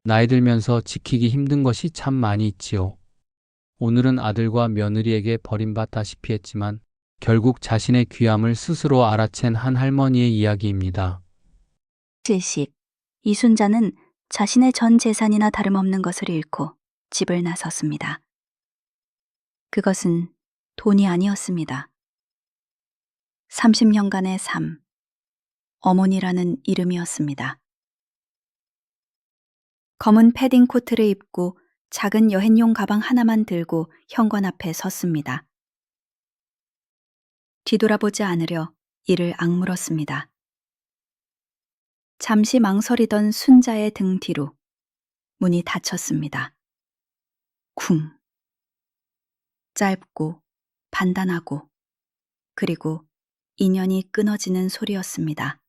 나이 들면서 지키기 힘든 것이 참 많이 있지요. 오늘은 아들과 며느리에게 버림받다시피 했지만 결국 자신의 귀함을 스스로 알아챈 한 할머니의 이야기입니다. 질식. 이순자는 자신의 전 재산이나 다름없는 것을 잃고 집을 나섰습니다. 그것은 돈이 아니었습니다. 30년간의 삶, 어머니라는 이름이었습니다. 검은 패딩 코트를 입고 작은 여행용 가방 하나만 들고 현관 앞에 섰습니다. 뒤돌아보지 않으려 이를 악물었습니다. 잠시 망설이던 순자의 등 뒤로 문이 닫혔습니다. 쿵. 짧고 단단하고 그리고 인연이 끊어지는 소리였습니다.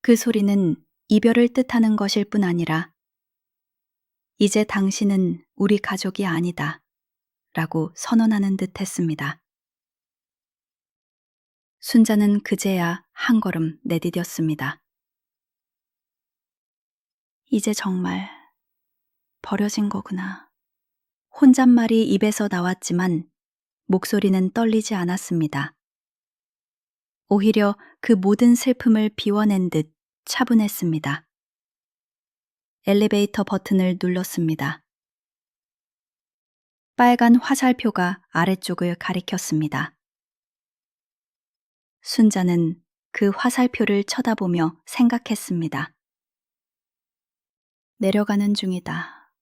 그 소리는 이별을 뜻하는 것일 뿐 아니라 이제 당신은 우리 가족이 아니다 라고 선언하는 듯 했습니다. 순자는 그제야 한 걸음 내디뎠습니다. 이제 정말 버려진 거구나. 혼잣말이 입에서 나왔지만 목소리는 떨리지 않았습니다. 오히려 그 모든 슬픔을 비워낸 듯 차분했습니다. 엘리베이터 버튼을 눌렀습니다. 빨간 화살표가 아래쪽을 가리켰습니다. 순자는 그 화살표를 쳐다보며 생각했습니다. 내려가는 중이다.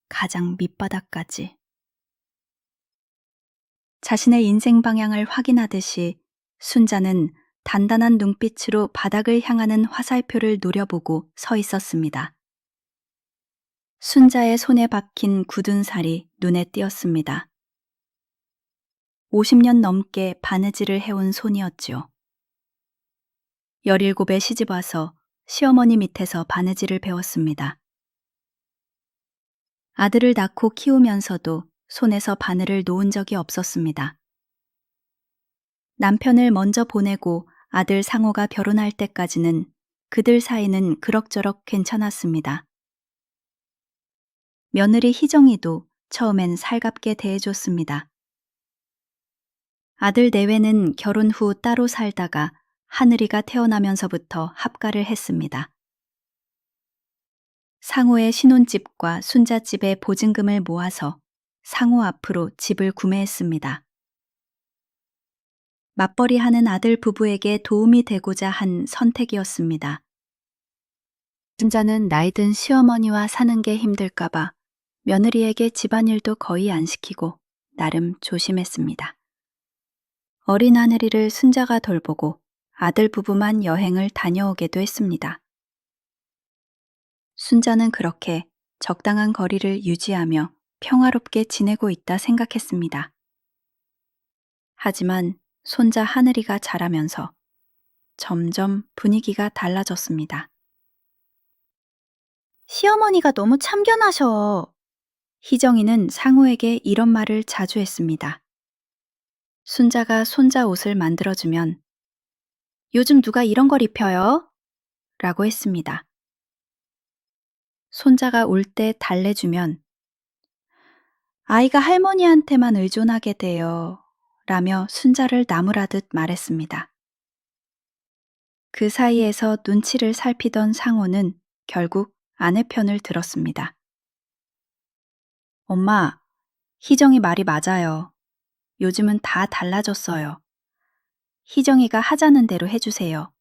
가장 밑바닥까지. 자신의 인생 방향을 확인하듯이 순자는 단단한 눈빛으로 바닥을 향하는 화살표를 노려보고 서 있었습니다. 순자의 손에 박힌 굳은 살이 눈에 띄었습니다. 50년 넘게 바느질을 해온 손이었지요. 17에 시집와서 시어머니 밑에서 바느질을 배웠습니다. 아들을 낳고 키우면서도 손에서 바늘을 놓은 적이 없었습니다. 남편을 먼저 보내고 아들 상호가 결혼할 때까지는 그들 사이는 그럭저럭 괜찮았습니다. 며느리 희정이도 처음엔 살갑게 대해줬습니다. 아들 내외는 결혼 후 따로 살다가 하늘이가 태어나면서부터 합가를 했습니다. 상호의 신혼집과 순자집의 보증금을 모아서 상호 앞으로 집을 구매했습니다. 맞벌이하는 아들 부부에게 도움이 되고자 한 선택이었습니다. 순자는 나이든 시어머니와 사는 게 힘들까봐 며느리에게 집안일도 거의 안 시키고 나름 조심했습니다. 어린 하늘이를 순자가 돌보고 아들 부부만 여행을 다녀오게도 했습니다. 순자는 그렇게 적당한 거리를 유지하며 평화롭게 지내고 있다 생각했습니다. 하지만 손자 하늘이가 자라면서 점점 분위기가 달라졌습니다. 시어머니가 너무 참견하셔. 희정이는 상호에게 이런 말을 자주 했습니다. 순자가 손자 옷을 만들어주면 요즘 누가 이런 걸 입혀요? 라고 했습니다. 손자가 울 때 달래주면 아이가 할머니한테만 의존하게 돼요. 라며 순자를 나무라듯 말했습니다. 그 사이에서 눈치를 살피던 상호는 결국 아내 편을 들었습니다. 엄마, 희정이 말이 맞아요. 요즘은 다 달라졌어요. 희정이가 하자는 대로 해주세요.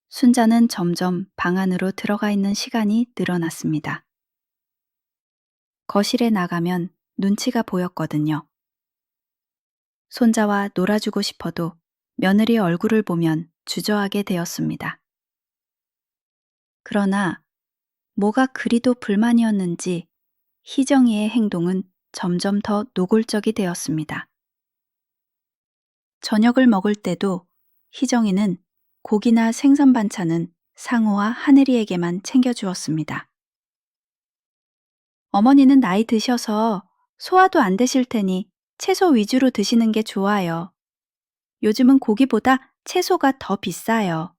순자는 점점 방 안으로 들어가 있는 시간이 늘어났습니다. 거실에 나가면 눈치가 보였거든요. 손자와 놀아주고 싶어도 며느리 얼굴을 보면 주저하게 되었습니다. 그러나 뭐가 그리도 불만이었는지 희정이의 행동은 점점 더 노골적이 되었습니다. 저녁을 먹을 때도 희정이는 고기나 생선 반찬은 상호와 하늘이에게만 챙겨주었습니다. 어머니는 나이 드셔서 소화도 안 되실 테니 채소 위주로 드시는 게 좋아요. 요즘은 고기보다 채소가 더 비싸요.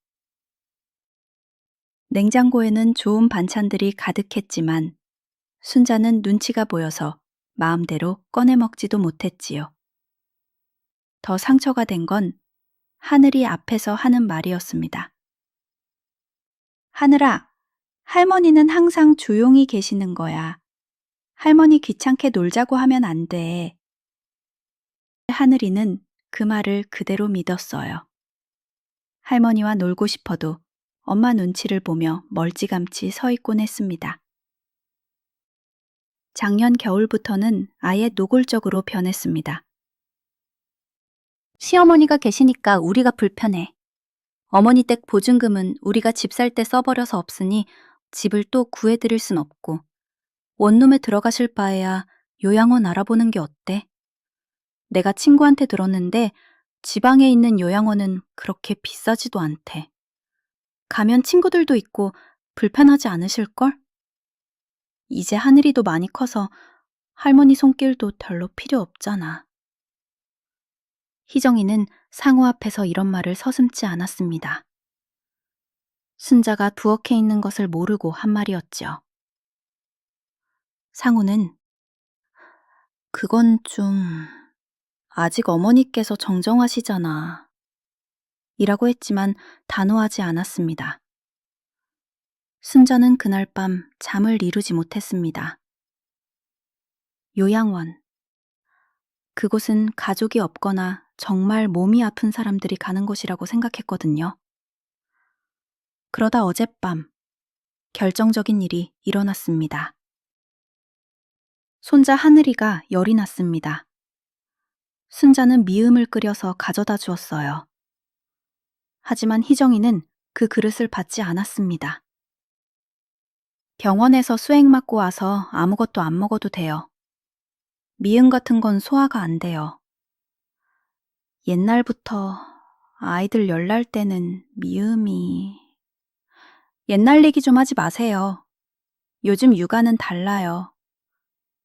냉장고에는 좋은 반찬들이 가득했지만 순자는 눈치가 보여서 마음대로 꺼내 먹지도 못했지요. 더 상처가 된 건 하늘이 앞에서 하는 말이었습니다. 하늘아, 할머니는 항상 조용히 계시는 거야. 할머니 귀찮게 놀자고 하면 안 돼. 하늘이는 그 말을 그대로 믿었어요. 할머니와 놀고 싶어도 엄마 눈치를 보며 멀찌감치 서 있곤 했습니다. 작년 겨울부터는 아예 노골적으로 변했습니다. 시어머니가 계시니까 우리가 불편해. 어머니 댁 보증금은 우리가 집 살 때 써버려서 없으니 집을 또 구해드릴 순 없고 원룸에 들어가실 바에야 요양원 알아보는 게 어때? 내가 친구한테 들었는데 지방에 있는 요양원은 그렇게 비싸지도 않대. 가면 친구들도 있고 불편하지 않으실걸? 이제 하늘이도 많이 커서 할머니 손길도 별로 필요 없잖아. 희정이는 상우 앞에서 이런 말을 서슴지 않았습니다. 순자가 부엌에 있는 것을 모르고 한 말이었죠. 상우는 그건 좀 아직 어머니께서 정정하시잖아. 이라고 했지만 단호하지 않았습니다. 순자는 그날 밤 잠을 이루지 못했습니다. 요양원. 그곳은 가족이 없거나 정말 몸이 아픈 사람들이 가는 곳이라고 생각했거든요. 그러다 어젯밤 결정적인 일이 일어났습니다. 손자 하늘이가 열이 났습니다. 순자는 미음을 끓여서 가져다 주었어요. 하지만 희정이는 그 그릇을 받지 않았습니다. 병원에서 수액 맞고 와서 아무것도 안 먹어도 돼요. 미음 같은 건 소화가 안 돼요. 옛날부터 아이들 열 날 때는 미음이... 옛날 얘기 좀 하지 마세요. 요즘 육아는 달라요.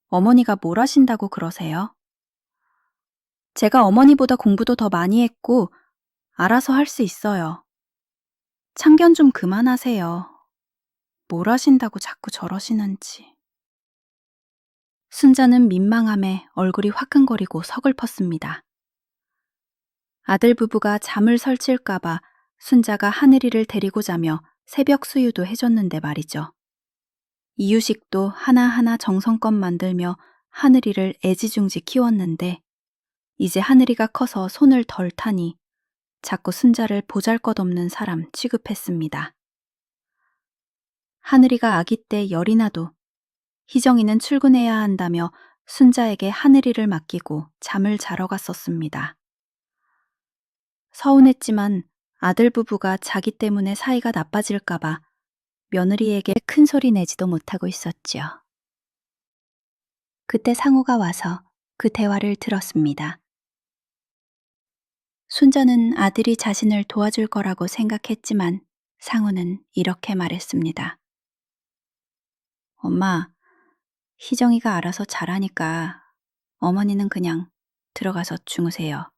어머니가 뭘 하신다고 그러세요? 제가 어머니보다 공부도 더 많이 했고 알아서 할 수 있어요. 참견 좀 그만하세요. 뭘 하신다고 자꾸 저러시는지. 순자는 민망함에 얼굴이 화끈거리고 서글펐습니다. 아들 부부가 잠을 설칠까봐 순자가 하늘이를 데리고 자며 새벽 수유도 해줬는데 말이죠. 이유식도 하나하나 정성껏 만들며 하늘이를 애지중지 키웠는데 이제 하늘이가 커서 손을 덜 타니 자꾸 순자를 보잘것없는 사람 취급했습니다. 하늘이가 아기 때 열이 나도 희정이는 출근해야 한다며 순자에게 하늘이를 맡기고 잠을 자러 갔었습니다. 서운했지만 아들 부부가 자기 때문에 사이가 나빠질까봐 며느리에게 큰 소리 내지도 못하고 있었지요. 그때 상우가 와서 그 대화를 들었습니다. 순자는 아들이 자신을 도와줄 거라고 생각했지만 상우는 이렇게 말했습니다. 엄마, 희정이가 알아서 잘하니까 어머니는 그냥 들어가서 주무세요.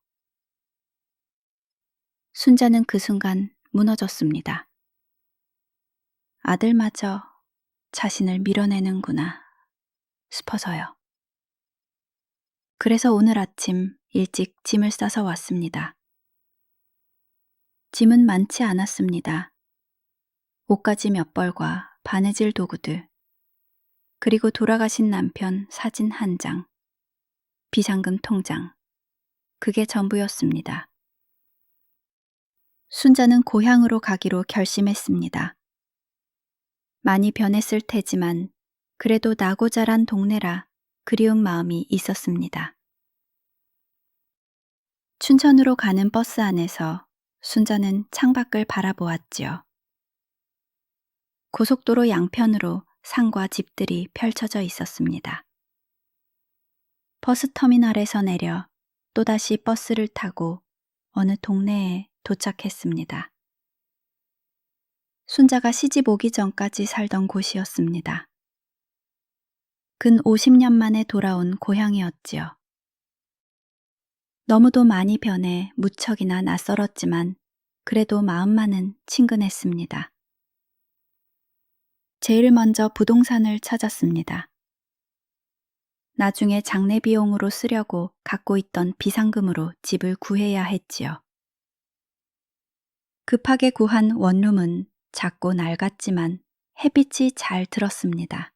순자는 그 순간 무너졌습니다. 아들마저 자신을 밀어내는구나 싶어서요. 그래서 오늘 아침 일찍 짐을 싸서 왔습니다. 짐은 많지 않았습니다. 옷가지 몇 벌과 바느질 도구들, 그리고 돌아가신 남편 사진 한 장, 비상금 통장, 그게 전부였습니다. 순자는 고향으로 가기로 결심했습니다. 많이 변했을 테지만 그래도 나고 자란 동네라 그리운 마음이 있었습니다. 춘천으로 가는 버스 안에서 순자는 창밖을 바라보았지요. 고속도로 양편으로 산과 집들이 펼쳐져 있었습니다. 버스터미널에서 내려 또다시 버스를 타고 어느 동네에 도착했습니다. 순자가 시집 오기 전까지 살던 곳이었습니다. 근 50년 만에 돌아온 고향이었지요. 너무도 많이 변해 무척이나 낯설었지만 그래도 마음만은 친근했습니다. 제일 먼저 부동산을 찾았습니다. 나중에 장례 비용으로 쓰려고 갖고 있던 비상금으로 집을 구해야 했지요. 급하게 구한 원룸은 작고 낡았지만 햇빛이 잘 들었습니다.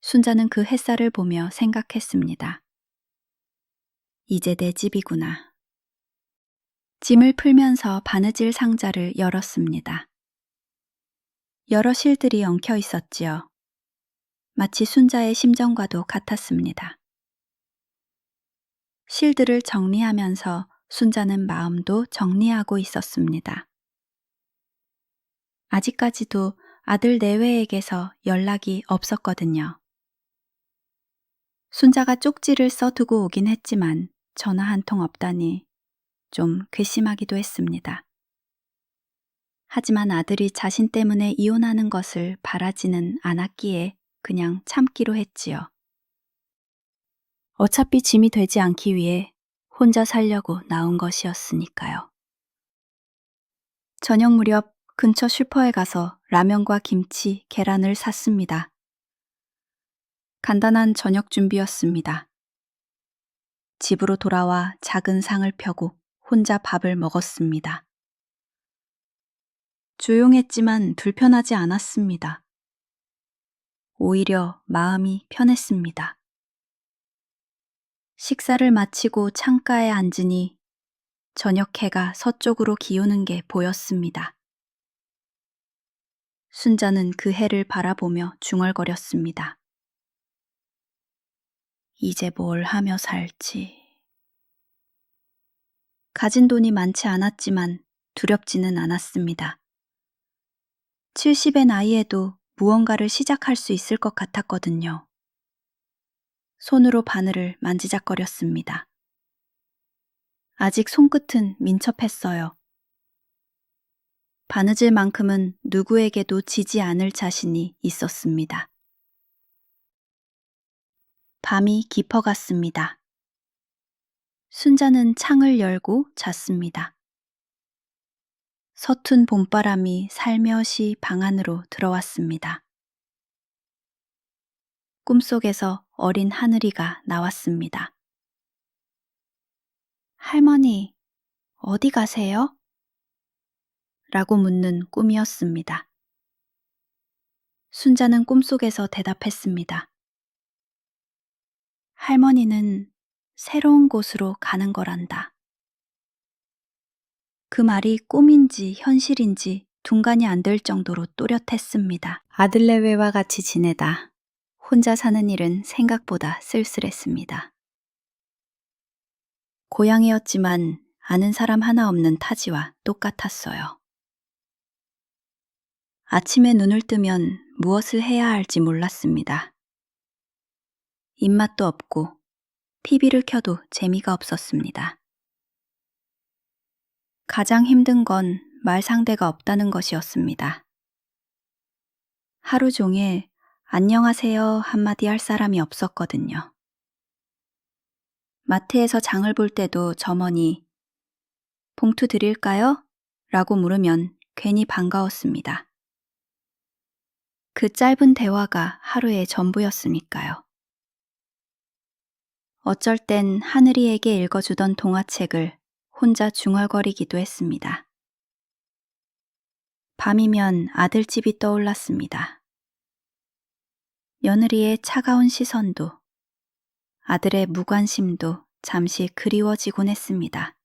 순자는 그 햇살을 보며 생각했습니다. 이제 내 집이구나. 짐을 풀면서 바느질 상자를 열었습니다. 여러 실들이 엉켜 있었지요. 마치 순자의 심정과도 같았습니다. 실들을 정리하면서 순자는 마음도 정리하고 있었습니다. 아직까지도 아들 내외에게서 연락이 없었거든요. 순자가 쪽지를 써두고 오긴 했지만 전화 한 통 없다니 좀 괘씸하기도 했습니다. 하지만 아들이 자신 때문에 이혼하는 것을 바라지는 않았기에 그냥 참기로 했지요. 어차피 짐이 되지 않기 위해 혼자 살려고 나온 것이었으니까요. 저녁 무렵 근처 슈퍼에 가서 라면과 김치, 계란을 샀습니다. 간단한 저녁 준비였습니다. 집으로 돌아와 작은 상을 펴고 혼자 밥을 먹었습니다. 조용했지만 불편하지 않았습니다. 오히려 마음이 편했습니다. 식사를 마치고 창가에 앉으니 저녁 해가 서쪽으로 기우는 게 보였습니다. 순자는 그 해를 바라보며 중얼거렸습니다. 이제 뭘 하며 살지. 가진 돈이 많지 않았지만 두렵지는 않았습니다. 70의 나이에도 무언가를 시작할 수 있을 것 같았거든요. 손으로 바늘을 만지작거렸습니다. 아직 손끝은 민첩했어요. 바느질만큼은 누구에게도 지지 않을 자신이 있었습니다. 밤이 깊어갔습니다. 순자는 창을 열고 잤습니다. 서툰 봄바람이 살며시 방 안으로 들어왔습니다. 꿈속에서 어린 하늘이가 나왔습니다. 할머니, 어디 가세요? 라고 묻는 꿈이었습니다. 순자는 꿈속에서 대답했습니다. 할머니는 새로운 곳으로 가는 거란다. 그 말이 꿈인지 현실인지 둔간이 안 될 정도로 또렷했습니다. 아들내외와 같이 지내다 혼자 사는 일은 생각보다 쓸쓸했습니다. 고향이었지만 아는 사람 하나 없는 타지와 똑같았어요. 아침에 눈을 뜨면 무엇을 해야 할지 몰랐습니다. 입맛도 없고 TV를 켜도 재미가 없었습니다. 가장 힘든 건 말 상대가 없다는 것이었습니다. 하루 종일 안녕하세요 한마디 할 사람이 없었거든요. 마트에서 장을 볼 때도 점원이 봉투 드릴까요? 라고 물으면 괜히 반가웠습니다. 그 짧은 대화가 하루의 전부였으니까요. 어쩔 땐 하늘이에게 읽어주던 동화책을 혼자 중얼거리기도 했습니다. 밤이면 아들집이 떠올랐습니다. 며느리의 차가운 시선도 아들의 무관심도 잠시 그리워지곤 했습니다.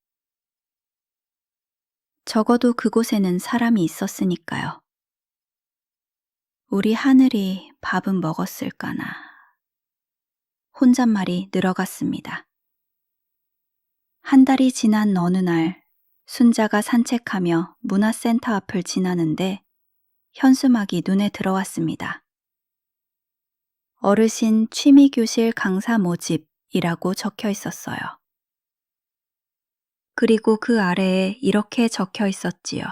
적어도 그곳에는 사람이 있었으니까요. 우리 하늘이 밥은 먹었을까나. 혼잣말이 늘어갔습니다. 한 달이 지난 어느 날 순자가 산책하며 문화센터 앞을 지나는데 현수막이 눈에 들어왔습니다. 어르신 취미교실 강사 모집이라고 적혀 있었어요. 그리고 그 아래에 이렇게 적혀 있었지요.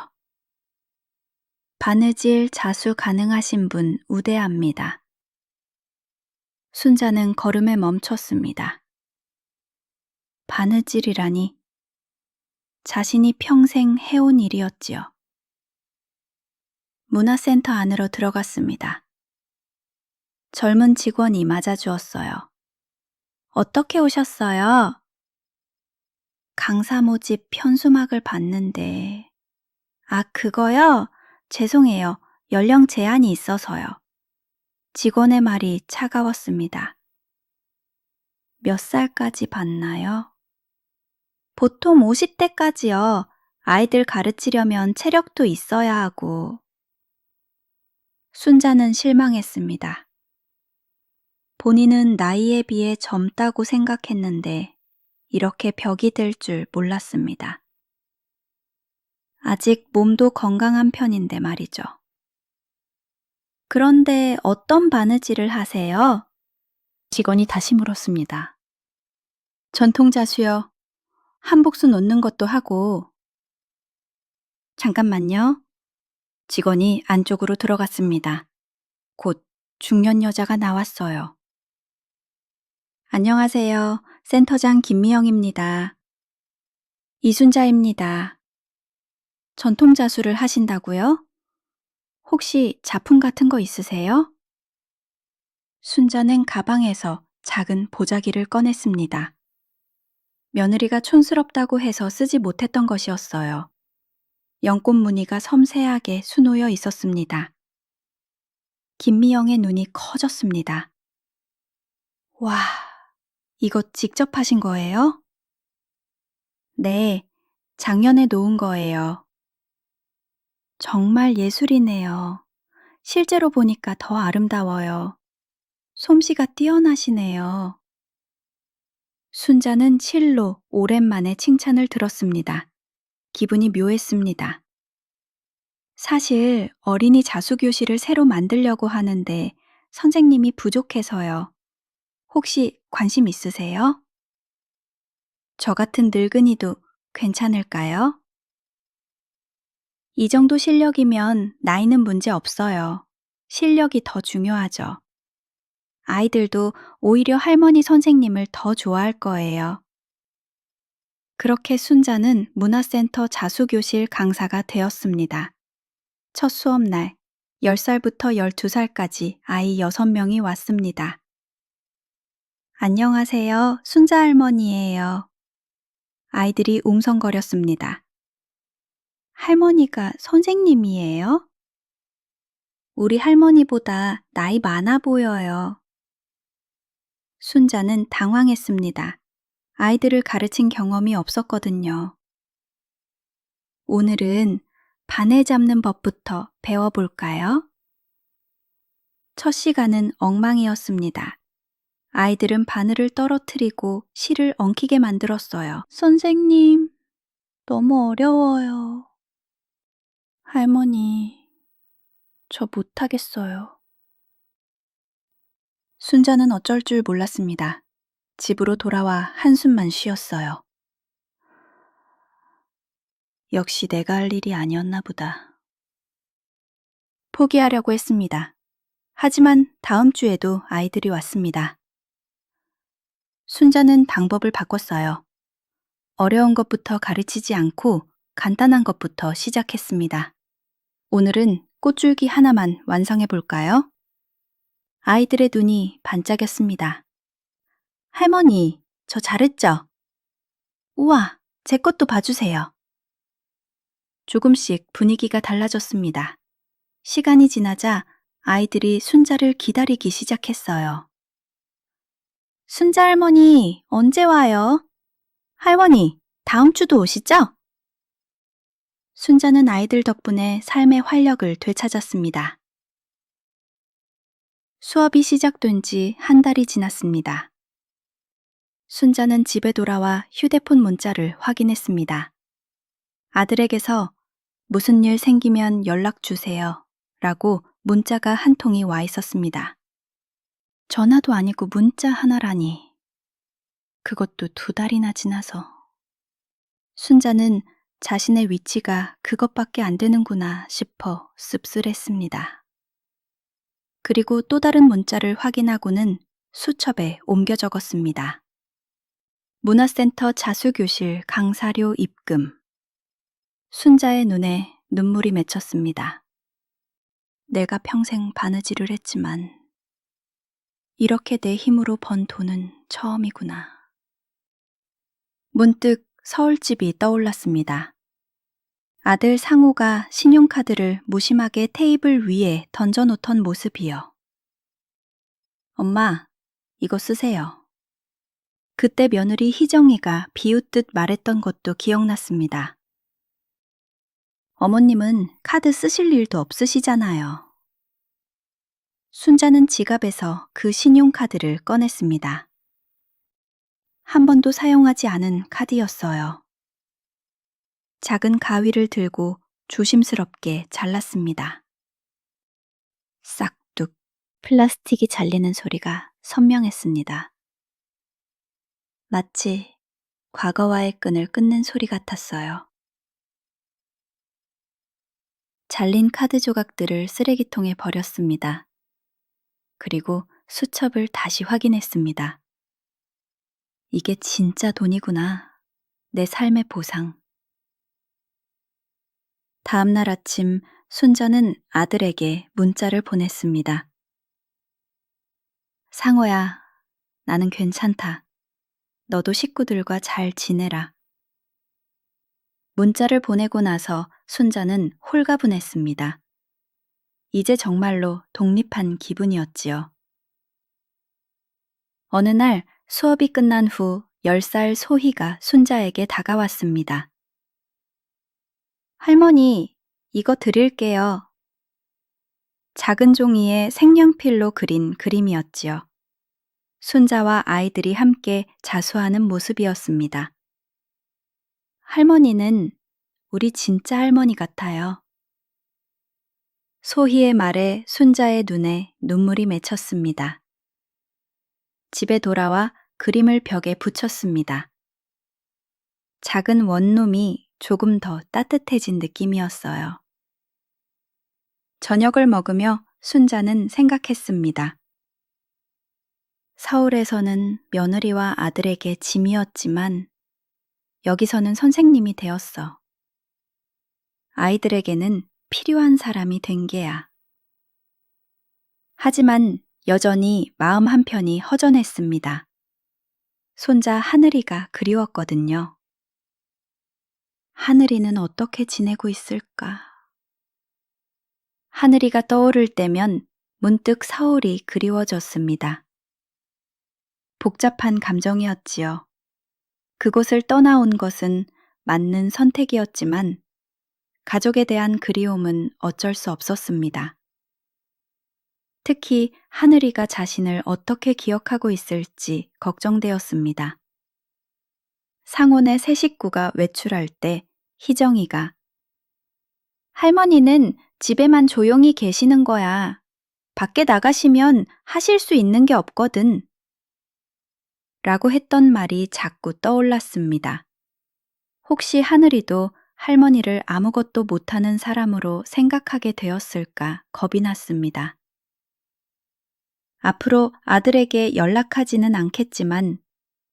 바느질 자수 가능하신 분 우대합니다. 순자는 걸음에 멈췄습니다. 바느질이라니 자신이 평생 해온 일이었지요. 문화센터 안으로 들어갔습니다. 젊은 직원이 맞아주었어요. 어떻게 오셨어요? 강사 모집 현수막을 봤는데. 아, 그거요? 죄송해요. 연령 제한이 있어서요. 직원의 말이 차가웠습니다. 몇 살까지 봤나요? 보통 50대까지요. 아이들 가르치려면 체력도 있어야 하고. 순자는 실망했습니다. 본인은 나이에 비해 젊다고 생각했는데 이렇게 벽이 될 줄 몰랐습니다. 아직 몸도 건강한 편인데 말이죠. 그런데 어떤 바느질을 하세요? 직원이 다시 물었습니다. 전통자수요. 한복수 놓는 것도 하고. 잠깐만요. 직원이 안쪽으로 들어갔습니다. 곧 중년 여자가 나왔어요. 안녕하세요. 센터장 김미영입니다. 이순자입니다. 전통자수를 하신다고요? 혹시 작품 같은 거 있으세요? 순자는 가방에서 작은 보자기를 꺼냈습니다. 며느리가 촌스럽다고 해서 쓰지 못했던 것이었어요. 연꽃 무늬가 섬세하게 수놓여 있었습니다. 김미영의 눈이 커졌습니다. 와, 이거 직접 하신 거예요? 네, 작년에 놓은 거예요. 정말 예술이네요. 실제로 보니까 더 아름다워요. 솜씨가 뛰어나시네요. 순자는 실로 오랜만에 칭찬을 들었습니다. 기분이 묘했습니다. 사실 어린이 자수교실을 새로 만들려고 하는데 선생님이 부족해서요. 혹시 관심 있으세요? 저 같은 늙은이도 괜찮을까요? 이 정도 실력이면 나이는 문제 없어요. 실력이 더 중요하죠. 아이들도 오히려 할머니 선생님을 더 좋아할 거예요. 그렇게 순자는 문화센터 자수교실 강사가 되었습니다. 첫 수업날 10살부터 12살까지 아이 6명이 왔습니다. 안녕하세요. 순자 할머니예요. 아이들이 웅성거렸습니다. 할머니가 선생님이에요? 우리 할머니보다 나이 많아 보여요. 순자는 당황했습니다. 아이들을 가르친 경험이 없었거든요. 오늘은 바늘 잡는 법부터 배워볼까요? 첫 시간은 엉망이었습니다. 아이들은 바늘을 떨어뜨리고 실을 엉키게 만들었어요. 선생님, 너무 어려워요. 할머니, 저 못하겠어요. 순자는 어쩔 줄 몰랐습니다. 집으로 돌아와 한숨만 쉬었어요. 역시 내가 할 일이 아니었나 보다. 포기하려고 했습니다. 하지만 다음 주에도 아이들이 왔습니다. 순자는 방법을 바꿨어요. 어려운 것부터 가르치지 않고 간단한 것부터 시작했습니다. 오늘은 꽃줄기 하나만 완성해 볼까요? 아이들의 눈이 반짝였습니다. 할머니, 저 잘했죠? 우와, 제 것도 봐주세요. 조금씩 분위기가 달라졌습니다. 시간이 지나자 아이들이 순자를 기다리기 시작했어요. 순자 할머니, 언제 와요? 할머니, 다음 주도 오시죠? 순자는 아이들 덕분에 삶의 활력을 되찾았습니다. 수업이 시작된 지 한 달이 지났습니다. 순자는 집에 돌아와 휴대폰 문자를 확인했습니다. 아들에게서 무슨 일 생기면 연락 주세요 라고 문자가 한 통이 와 있었습니다. 전화도 아니고 문자 하나라니. 그것도 2달이나 지나서. 순자는 자신의 위치가 그것밖에 안 되는구나 싶어 씁쓸했습니다. 그리고 또 다른 문자를 확인하고는 수첩에 옮겨 적었습니다. 문화센터 자수교실 강사료 입금. 순자의 눈에 눈물이 맺혔습니다. 내가 평생 바느질을 했지만 이렇게 내 힘으로 번 돈은 처음이구나. 문득 서울집이 떠올랐습니다. 아들 상우가 신용카드를 무심하게 테이블 위에 던져놓던 모습이요. 엄마, 이거 쓰세요. 그때 며느리 희정이가 비웃듯 말했던 것도 기억났습니다. 어머님은 카드 쓰실 일도 없으시잖아요. 순자는 지갑에서 그 신용카드를 꺼냈습니다. 한 번도 사용하지 않은 카드였어요. 작은 가위를 들고 조심스럽게 잘랐습니다. 싹둑 플라스틱이 잘리는 소리가 선명했습니다. 마치 과거와의 끈을 끊는 소리 같았어요. 잘린 카드 조각들을 쓰레기통에 버렸습니다. 그리고 수첩을 다시 확인했습니다. 이게 진짜 돈이구나. 내 삶의 보상. 다음 날 아침 순자는 아들에게 문자를 보냈습니다. 상호야, 나는 괜찮다. 너도 식구들과 잘 지내라. 문자를 보내고 나서 순자는 홀가분했습니다. 이제 정말로 독립한 기분이었지요. 어느 날 수업이 끝난 후 10살 소희가 순자에게 다가왔습니다. 할머니, 이거 드릴게요. 작은 종이에 색연필로 그린 그림이었지요. 순자와 아이들이 함께 자수하는 모습이었습니다. 할머니는 우리 진짜 할머니 같아요. 소희의 말에 순자의 눈에 눈물이 맺혔습니다. 집에 돌아와 그림을 벽에 붙였습니다. 작은 원룸이 조금 더 따뜻해진 느낌이었어요. 저녁을 먹으며 순자는 생각했습니다. 서울에서는 며느리와 아들에게 짐이었지만 여기서는 선생님이 되었어. 아이들에게는 필요한 사람이 된 게야. 하지만 여전히 마음 한편이 허전했습니다. 손자 하늘이가 그리웠거든요. 하늘이는 어떻게 지내고 있을까? 하늘이가 떠오를 때면 문득 서울이 그리워졌습니다. 복잡한 감정이었지요. 그곳을 떠나온 것은 맞는 선택이었지만 가족에 대한 그리움은 어쩔 수 없었습니다. 특히 하늘이가 자신을 어떻게 기억하고 있을지 걱정되었습니다. 상온의 새 식구가 외출할 때 희정이가 할머니는 집에만 조용히 계시는 거야. 밖에 나가시면 하실 수 있는 게 없거든. 라고 했던 말이 자꾸 떠올랐습니다. 혹시 하늘이도 할머니를 아무것도 못하는 사람으로 생각하게 되었을까 겁이 났습니다. 앞으로 아들에게 연락하지는 않겠지만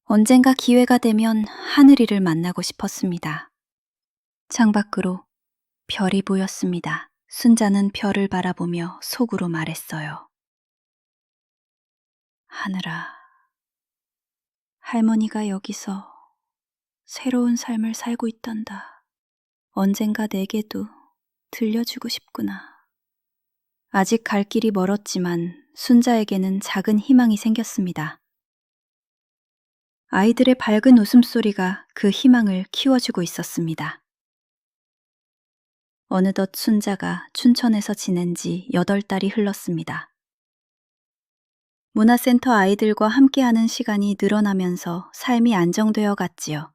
언젠가 기회가 되면 하늘이를 만나고 싶었습니다. 창밖으로 별이 보였습니다. 순자는 별을 바라보며 속으로 말했어요. 하늘아, 할머니가 여기서 새로운 삶을 살고 있단다. 언젠가 내게도 들려주고 싶구나. 아직 갈 길이 멀었지만 순자에게는 작은 희망이 생겼습니다. 아이들의 밝은 웃음소리가 그 희망을 키워주고 있었습니다. 어느덧 순자가 춘천에서 지낸 지 8달이 흘렀습니다. 문화센터 아이들과 함께하는 시간이 늘어나면서 삶이 안정되어 갔지요.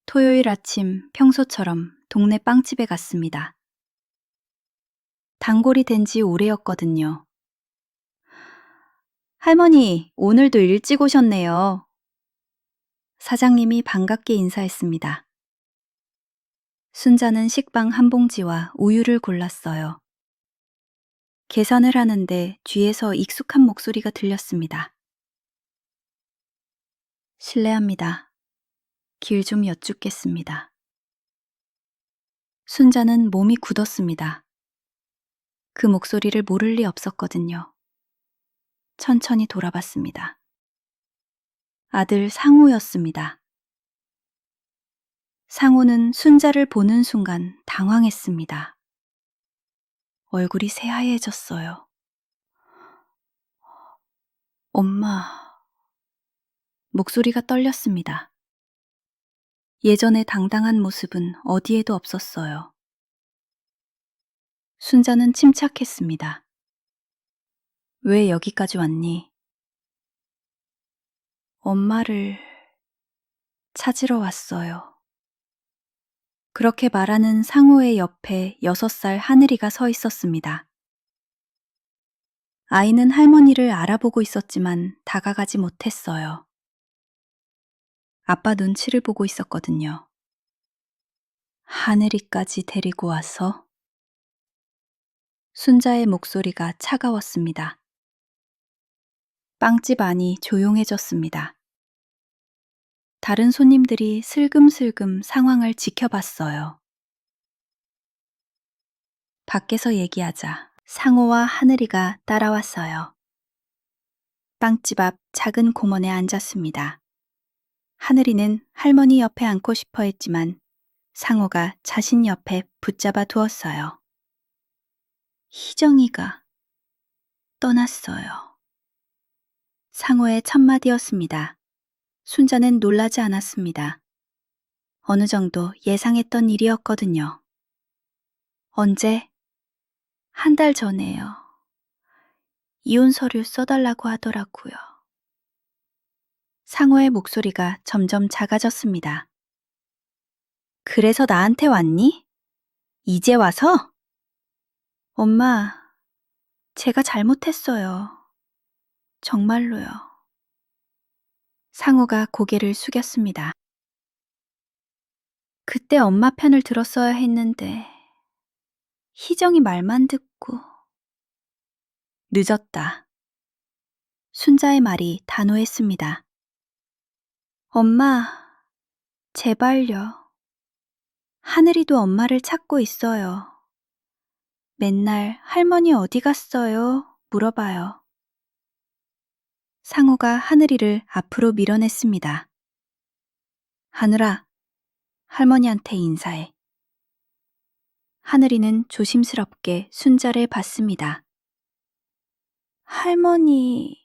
토요일 아침 평소처럼 동네 빵집에 갔습니다. 단골이 된 지 오래였거든요. 할머니, 오늘도 일찍 오셨네요. 사장님이 반갑게 인사했습니다. 순자는 식빵 한 봉지와 우유를 골랐어요. 계산을 하는데 뒤에서 익숙한 목소리가 들렸습니다. 실례합니다. 길 좀 여쭙겠습니다. 순자는 몸이 굳었습니다. 그 목소리를 모를 리 없었거든요. 천천히 돌아봤습니다. 아들 상호였습니다. 상호는 순자를 보는 순간 당황했습니다. 얼굴이 새하얘졌어요. 엄마. 목소리가 떨렸습니다. 예전의 당당한 모습은 어디에도 없었어요. 순자는 침착했습니다. 왜 여기까지 왔니? 엄마를 찾으러 왔어요. 그렇게 말하는 상호의 옆에 6살 하늘이가 서 있었습니다. 아이는 할머니를 알아보고 있었지만 다가가지 못했어요. 아빠 눈치를 보고 있었거든요. 하늘이까지 데리고 와서? 순자의 목소리가 차가웠습니다. 빵집 안이 조용해졌습니다. 다른 손님들이 슬금슬금 상황을 지켜봤어요. 밖에서 얘기하자 상호와 하늘이가 따라왔어요. 빵집 앞 작은 공원에 앉았습니다. 하늘이는 할머니 옆에 앉고 싶어 했지만 상호가 자신 옆에 붙잡아 두었어요. 희정이가 떠났어요. 상호의 첫마디였습니다. 순자는 놀라지 않았습니다. 어느 정도 예상했던 일이었거든요. 언제? 한 달 전에요. 이혼 서류 써달라고 하더라고요. 상호의 목소리가 점점 작아졌습니다. 그래서 나한테 왔니? 이제 와서? 엄마, 제가 잘못했어요. 정말로요. 상호가 고개를 숙였습니다. 그때 엄마 편을 들었어야 했는데 희정이 말만 듣고. 늦었다. 순자의 말이 단호했습니다. 엄마, 제발요. 하늘이도 엄마를 찾고 있어요. 맨날 할머니 어디 갔어요? 물어봐요. 상호가 하늘이를 앞으로 밀어냈습니다. 하늘아, 할머니한테 인사해. 하늘이는 조심스럽게 순자를 봤습니다. 할머니,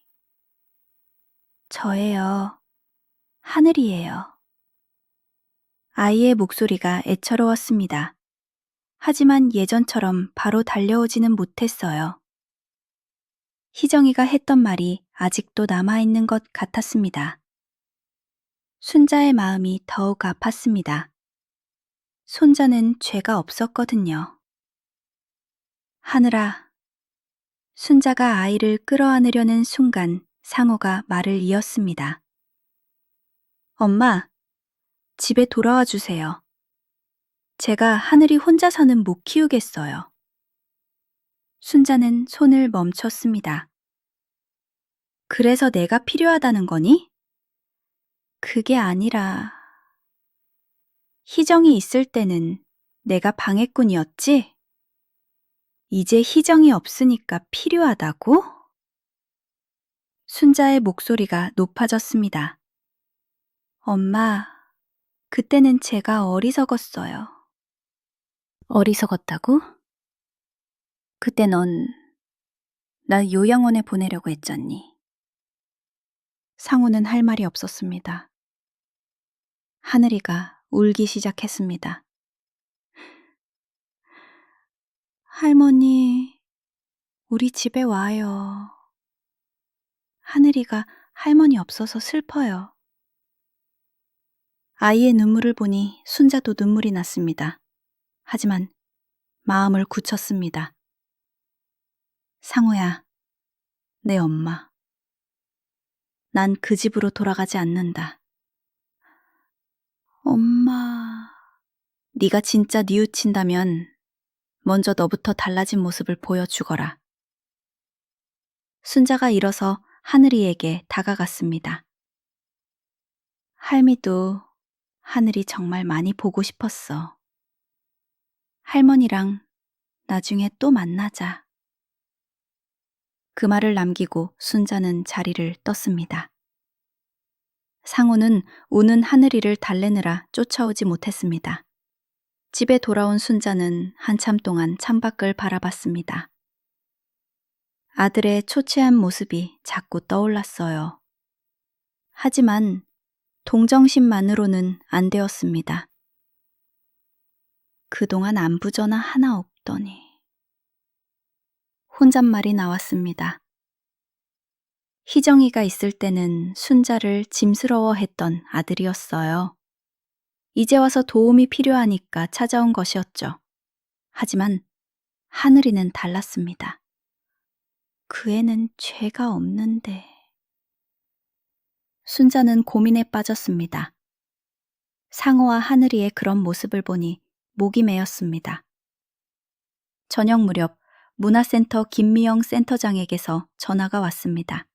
저예요. 하늘이에요. 아이의 목소리가 애처로웠습니다. 하지만 예전처럼 바로 달려오지는 못했어요. 희정이가 했던 말이 아직도 남아있는 것 같았습니다. 순자의 마음이 더욱 아팠습니다. 손자는 죄가 없었거든요. 하늘아, 순자가 아이를 끌어안으려는 순간 상호가 말을 이었습니다. 엄마, 집에 돌아와 주세요. 제가 하늘이 혼자서는 못 키우겠어요. 순자는 손을 멈췄습니다. 그래서 내가 필요하다는 거니? 그게 아니라 희정이 있을 때는 내가 방해꾼이었지? 이제 희정이 없으니까 필요하다고? 순자의 목소리가 높아졌습니다. 엄마, 그때는 제가 어리석었어요. 어리석었다고? 그때 넌 나 요양원에 보내려고 했잖니. 상우는 할 말이 없었습니다. 하늘이가 울기 시작했습니다. 할머니, 우리 집에 와요. 하늘이가 할머니 없어서 슬퍼요. 아이의 눈물을 보니 순자도 눈물이 났습니다. 하지만 마음을 굳혔습니다. 상우야, 내 엄마. 난 그 집으로 돌아가지 않는다. 엄마. 네가 진짜 뉘우친다면 먼저 너부터 달라진 모습을 보여주거라. 순자가 일어서 하늘이에게 다가갔습니다. 할미도 하늘이 정말 많이 보고 싶었어. 할머니랑 나중에 또 만나자. 그 말을 남기고 순자는 자리를 떴습니다. 상호는 우는 하늘이를 달래느라 쫓아오지 못했습니다. 집에 돌아온 순자는 한참 동안 창밖을 바라봤습니다. 아들의 초췌한 모습이 자꾸 떠올랐어요. 하지만 동정심만으로는 안 되었습니다. 그동안 안부 전화 하나 없더니. 혼잣말이 나왔습니다. 희정이가 있을 때는 순자를 짐스러워했던 아들이었어요. 이제 와서 도움이 필요하니까 찾아온 것이었죠. 하지만 하늘이는 달랐습니다. 그 애는 죄가 없는데. 순자는 고민에 빠졌습니다. 상호와 하늘이의 그런 모습을 보니 목이 메였습니다. 저녁 무렵 문화센터 김미영 센터장에게서 전화가 왔습니다.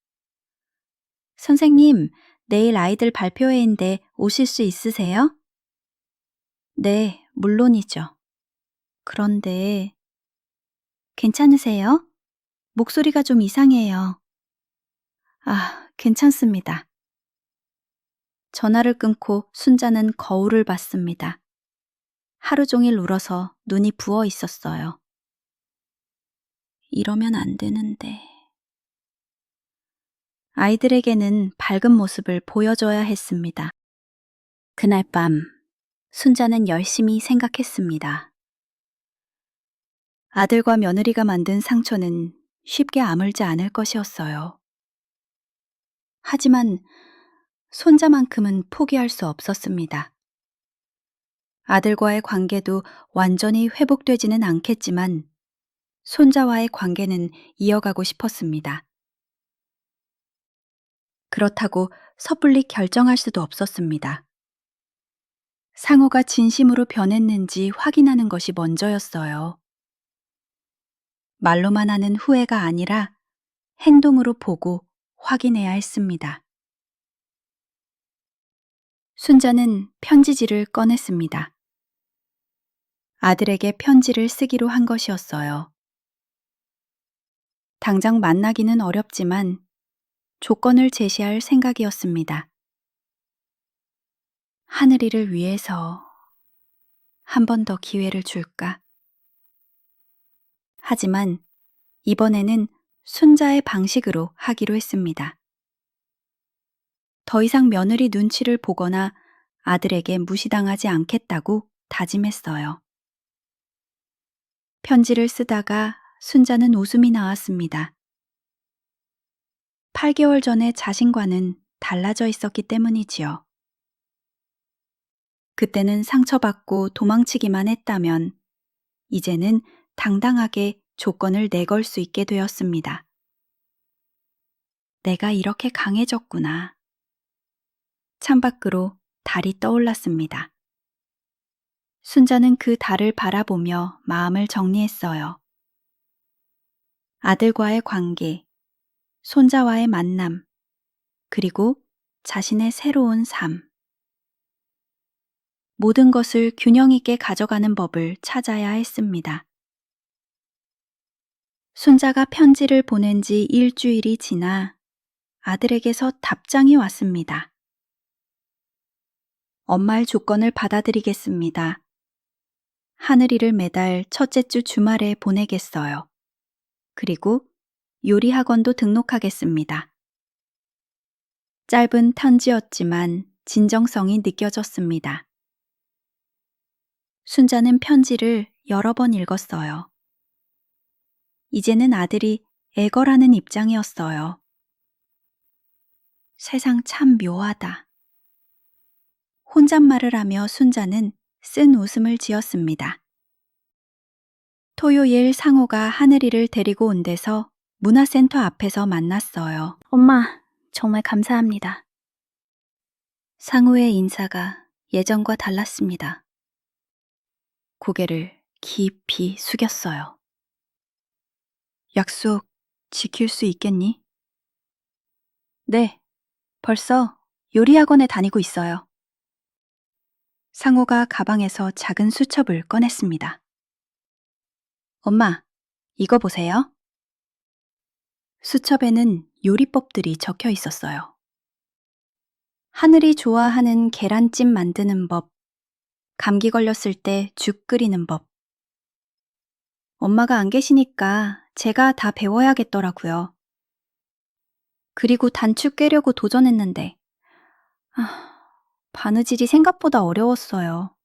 선생님, 내일 아이들 발표회인데 오실 수 있으세요? 네, 물론이죠. 그런데 괜찮으세요? 목소리가 좀 이상해요. 아, 괜찮습니다. 전화를 끊고 순자는 거울을 봤습니다. 하루 종일 울어서 눈이 부어 있었어요. 이러면 안 되는데. 아이들에게는 밝은 모습을 보여줘야 했습니다. 그날 밤, 순자는 열심히 생각했습니다. 아들과 며느리가 만든 상처는 쉽게 아물지 않을 것이었어요. 하지만 손자만큼은 포기할 수 없었습니다. 아들과의 관계도 완전히 회복되지는 않겠지만 손자와의 관계는 이어가고 싶었습니다. 그렇다고 섣불리 결정할 수도 없었습니다. 상호가 진심으로 변했는지 확인하는 것이 먼저였어요. 말로만 하는 후회가 아니라 행동으로 보고 확인해야 했습니다. 순자는 편지지를 꺼냈습니다. 아들에게 편지를 쓰기로 한 것이었어요. 당장 만나기는 어렵지만 조건을 제시할 생각이었습니다. 하늘이를 위해서 한 번 더 기회를 줄까? 하지만 이번에는 순자의 방식으로 하기로 했습니다. 더 이상 며느리 눈치를 보거나 아들에게 무시당하지 않겠다고 다짐했어요. 편지를 쓰다가 순자는 웃음이 나왔습니다. 8개월 전에 자신과는 달라져 있었기 때문이지요. 그때는 상처받고 도망치기만 했다면 이제는 당당하게 조건을 내걸 수 있게 되었습니다. 내가 이렇게 강해졌구나. 창밖으로 달이 떠올랐습니다. 순자는 그 달을 바라보며 마음을 정리했어요. 아들과의 관계, 손자와의 만남, 그리고 자신의 새로운 삶. 모든 것을 균형 있게 가져가는 법을 찾아야 했습니다. 순자가 편지를 보낸 지 일주일이 지나 아들에게서 답장이 왔습니다. 엄마의 조건을 받아들이겠습니다. 하늘이를 매달 첫째 주 주말에 보내겠어요. 그리고 요리 학원도 등록하겠습니다. 짧은 편지였지만 진정성이 느껴졌습니다. 순자는 편지를 여러 번 읽었어요. 이제는 아들이 애걸하는 입장이었어요. 세상 참 묘하다. 혼잣말을 하며 순자는 쓴 웃음을 지었습니다. 토요일 상호가 하늘이를 데리고 온 데서 문화센터 앞에서 만났어요. 엄마, 정말 감사합니다. 상호의 인사가 예전과 달랐습니다. 고개를 깊이 숙였어요. 약속 지킬 수 있겠니? 네, 벌써 요리학원에 다니고 있어요. 상호가 가방에서 작은 수첩을 꺼냈습니다. 엄마, 이거 보세요. 수첩에는 요리법들이 적혀 있었어요. 하늘이 좋아하는 계란찜 만드는 법, 감기 걸렸을 때 죽 끓이는 법. 엄마가 안 계시니까 제가 다 배워야겠더라고요. 그리고 단축 깨려고 도전했는데, 바느질이 생각보다 어려웠어요.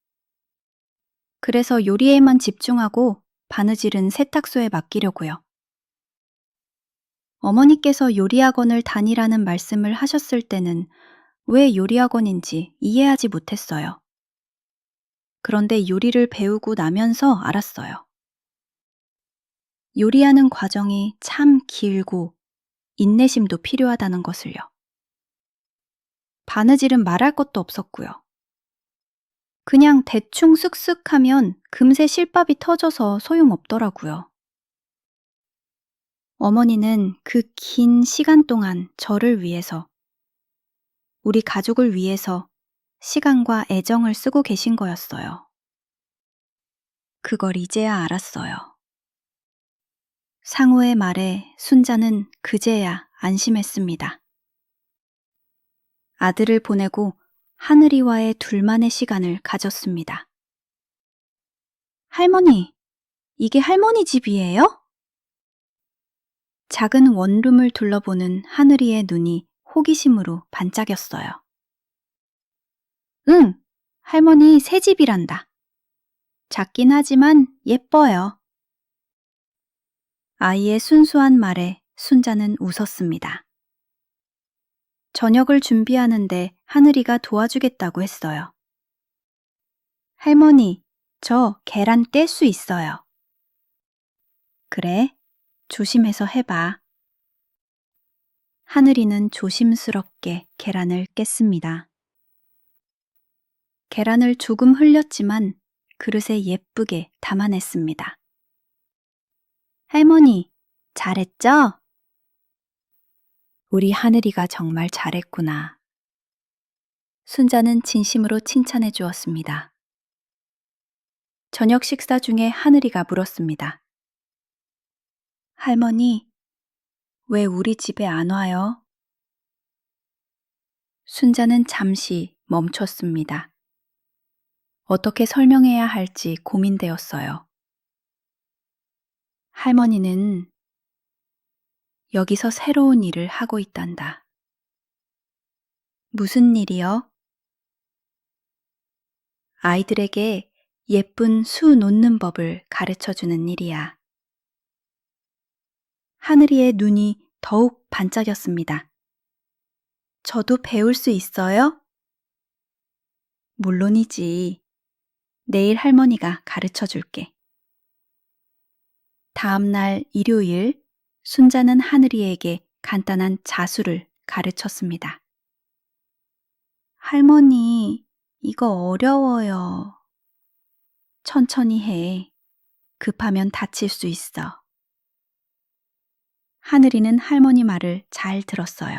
그래서 요리에만 집중하고 바느질은 세탁소에 맡기려고요. 어머니께서 요리학원을 다니라는 말씀을 하셨을 때는 왜 요리학원인지 이해하지 못했어요. 그런데 요리를 배우고 나면서 알았어요. 요리하는 과정이 참 길고 인내심도 필요하다는 것을요. 바느질은 말할 것도 없었고요. 그냥 대충 쓱쓱 하면 금세 실밥이 터져서 소용없더라고요. 어머니는 그 긴 시간 동안 저를 위해서, 우리 가족을 위해서 시간과 애정을 쓰고 계신 거였어요. 그걸 이제야 알았어요. 상우의 말에 순자는 그제야 안심했습니다. 아들을 보내고 하늘이와의 둘만의 시간을 가졌습니다. 할머니, 이게 할머니 집이에요? 작은 원룸을 둘러보는 하늘이의 눈이 호기심으로 반짝였어요. 응, 할머니 새 집이란다. 작긴 하지만 예뻐요. 아이의 순수한 말에 순자는 웃었습니다. 저녁을 준비하는데 하늘이가 도와주겠다고 했어요. 할머니, 저 계란 뗄 수 있어요. 그래, 조심해서 해봐. 하늘이는 조심스럽게 계란을 깼습니다. 계란을 조금 흘렸지만 그릇에 예쁘게 담아냈습니다. 할머니, 잘했죠? 우리 하늘이가 정말 잘했구나. 순자는 진심으로 칭찬해 주었습니다. 저녁 식사 중에 하늘이가 물었습니다. 할머니, 왜 우리 집에 안 와요? 순자는 잠시 멈췄습니다. 어떻게 설명해야 할지 고민되었어요. 할머니는 여기서 새로운 일을 하고 있단다. 무슨 일이요? 아이들에게 예쁜 수 놓는 법을 가르쳐 주는 일이야. 하늘이의 눈이 더욱 반짝였습니다. 저도 배울 수 있어요? 물론이지. 내일 할머니가 가르쳐 줄게. 다음 날 일요일, 순자는 하늘이에게 간단한 자수를 가르쳤습니다. 할머니, 이거 어려워요. 천천히 해. 급하면 다칠 수 있어. 하늘이는 할머니 말을 잘 들었어요.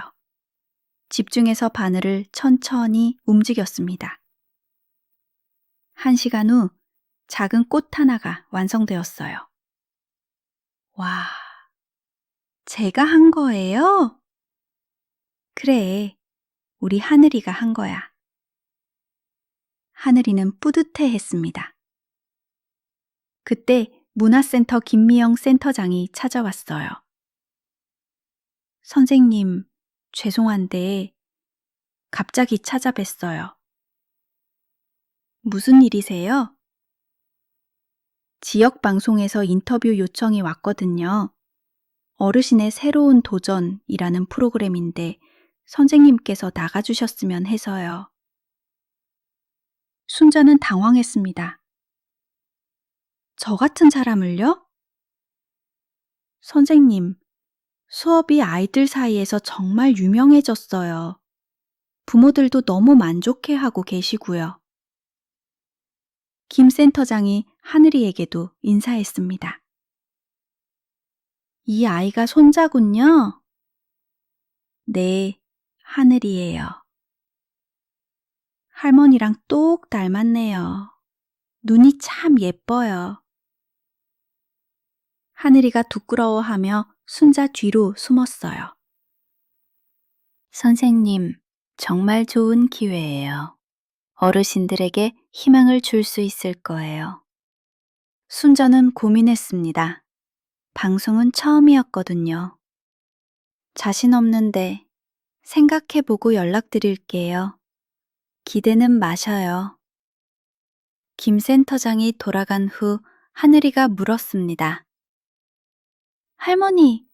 집중해서 바늘을 천천히 움직였습니다. 1시간 후 작은 꽃 하나가 완성되었어요. 와, 제가 한 거예요? 그래, 우리 하늘이가 한 거야. 하늘이는 뿌듯해 했습니다. 그때 문화센터 김미영 센터장이 찾아왔어요. 선생님, 죄송한데 갑자기 찾아뵀어요. 무슨 일이세요? 지역 방송에서 인터뷰 요청이 왔거든요. 어르신의 새로운 도전이라는 프로그램인데 선생님께서 나가주셨으면 해서요. 순자는 당황했습니다. 저 같은 사람을요? 선생님, 수업이 아이들 사이에서 정말 유명해졌어요. 부모들도 너무 만족해하고 계시고요. 김 센터장이 하늘이에게도 인사했습니다. 이 아이가 손자군요. 네, 하늘이에요. 할머니랑 똑 닮았네요. 눈이 참 예뻐요. 하늘이가 부끄러워하며 순자 뒤로 숨었어요. 선생님, 정말 좋은 기회예요. 어르신들에게 희망을 줄 수 있을 거예요. 순자는 고민했습니다. 방송은 처음이었거든요. 자신 없는데 생각해보고 연락드릴게요. 기대는 마셔요. 김 센터장이 돌아간 후 하늘이가 물었습니다. 할머니,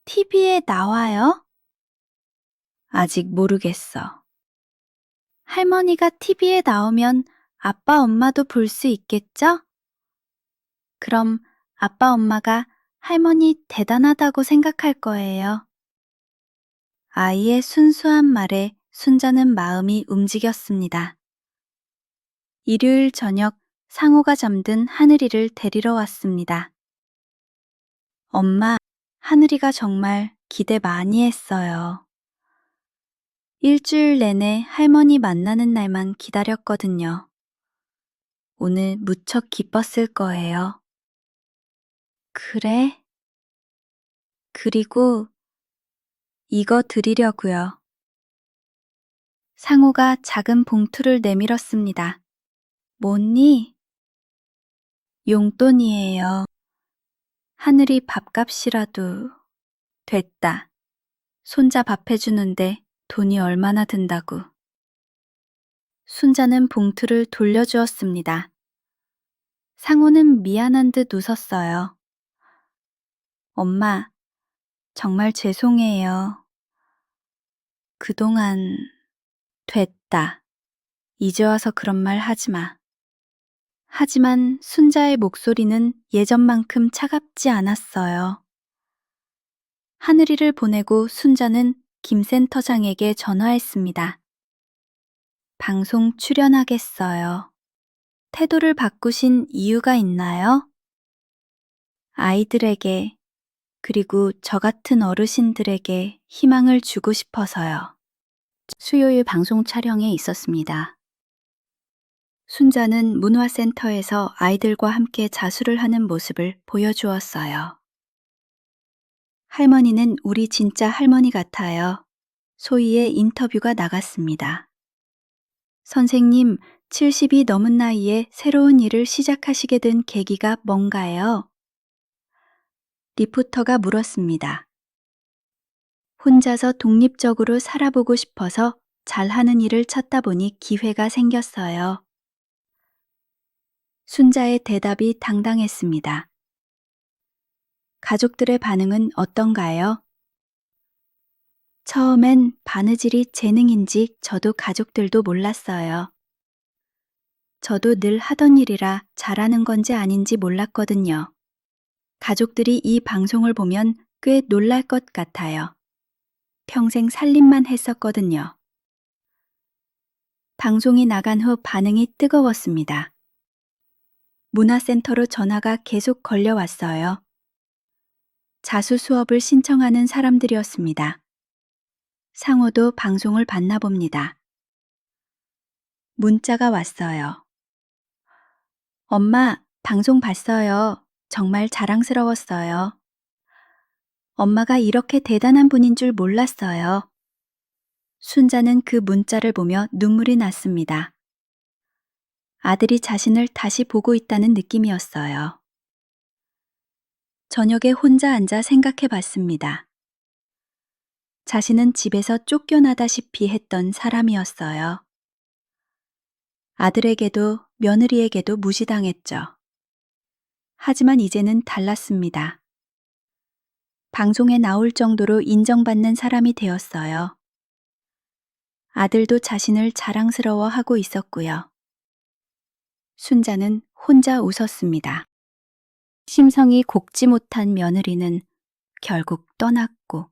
TV에 나와요? 아직 모르겠어. 할머니가 TV에 나오면 아빠 엄마도 볼 수 있겠죠? 그럼 아빠 엄마가 할머니 대단하다고 생각할 거예요. 아이의 순수한 말에 순자는 마음이 움직였습니다. 일요일 저녁 상호가 잠든 하늘이를 데리러 왔습니다. 엄마, 하늘이가 정말 기대 많이 했어요. 일주일 내내 할머니 만나는 날만 기다렸거든요. 오늘 무척 기뻤을 거예요. 그래? 그리고 이거 드리려고요. 상호가 작은 봉투를 내밀었습니다. 뭐니? 용돈이에요. 하늘이 밥값이라도 됐다. 손자 밥 해주는데 돈이 얼마나 든다고. 순자는 봉투를 돌려주었습니다. 상호는 미안한 듯 웃었어요. 엄마, 정말 죄송해요. 그동안 됐다. 이제 와서 그런 말 하지 마. 하지만 순자의 목소리는 예전만큼 차갑지 않았어요. 하늘이를 보내고 순자는 김 센터장에게 전화했습니다. 방송 출연하겠어요. 태도를 바꾸신 이유가 있나요? 아이들에게, 그리고 저 같은 어르신들에게 희망을 주고 싶어서요. 수요일 방송 촬영에 있었습니다. 순자는 문화센터에서 아이들과 함께 자수를 하는 모습을 보여주었어요. 할머니는 우리 진짜 할머니 같아요. 소희의 인터뷰가 나갔습니다. 선생님, 70이 넘은 나이에 새로운 일을 시작하시게 된 계기가 뭔가요? 리포터가 물었습니다. 혼자서 독립적으로 살아보고 싶어서 잘하는 일을 찾다 보니 기회가 생겼어요. 순자의 대답이 당당했습니다. 가족들의 반응은 어떤가요? 처음엔 바느질이 재능인지 저도 가족들도 몰랐어요. 저도 늘 하던 일이라 잘하는 건지 아닌지 몰랐거든요. 가족들이 이 방송을 보면 꽤 놀랄 것 같아요. 평생 살림만 했었거든요. 방송이 나간 후 반응이 뜨거웠습니다. 문화센터로 전화가 계속 걸려왔어요. 자수 수업을 신청하는 사람들이었습니다. 상호도 방송을 봤나 봅니다. 문자가 왔어요. 엄마, 방송 봤어요. 정말 자랑스러웠어요. 엄마가 이렇게 대단한 분인 줄 몰랐어요. 순자는 그 문자를 보며 눈물이 났습니다. 아들이 자신을 다시 보고 있다는 느낌이었어요. 저녁에 혼자 앉아 생각해 봤습니다. 자신은 집에서 쫓겨나다시피 했던 사람이었어요. 아들에게도 며느리에게도 무시당했죠. 하지만 이제는 달랐습니다. 방송에 나올 정도로 인정받는 사람이 되었어요. 아들도 자신을 자랑스러워하고 있었고요. 순자는 혼자 웃었습니다. 심성이 곱지 못한 며느리는 결국 떠났고,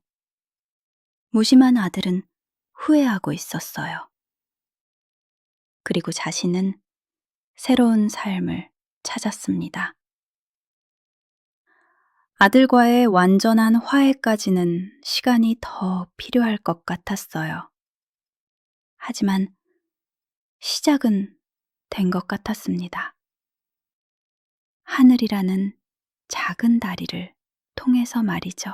무심한 아들은 후회하고 있었어요. 그리고 자신은 새로운 삶을 찾았습니다. 아들과의 완전한 화해까지는 시간이 더 필요할 것 같았어요. 하지만 시작은 된 것 같았습니다. 하늘이라는 작은 다리를 통해서 말이죠.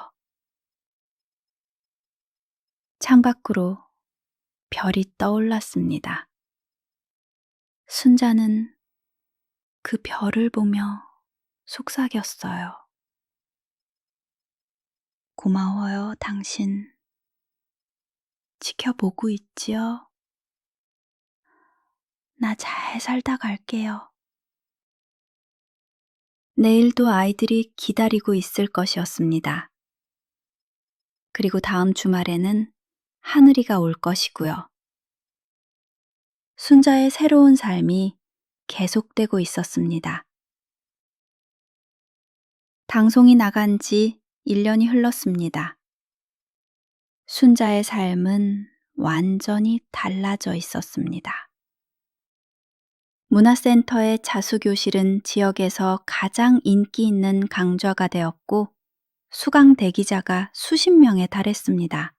창밖으로 별이 떠올랐습니다. 순자는 그 별을 보며 속삭였어요. 고마워요, 당신. 지켜보고 있지요? 나 잘 살다 갈게요. 내일도 아이들이 기다리고 있을 것이었습니다. 그리고 다음 주말에는 하늘이가 올 것이고요. 순자의 새로운 삶이 계속되고 있었습니다. 방송이 나간 지 1년이 흘렀습니다. 순자의 삶은 완전히 달라져 있었습니다. 문화센터의 자수교실은 지역에서 가장 인기 있는 강좌가 되었고 수강 대기자가 수십 명에 달했습니다.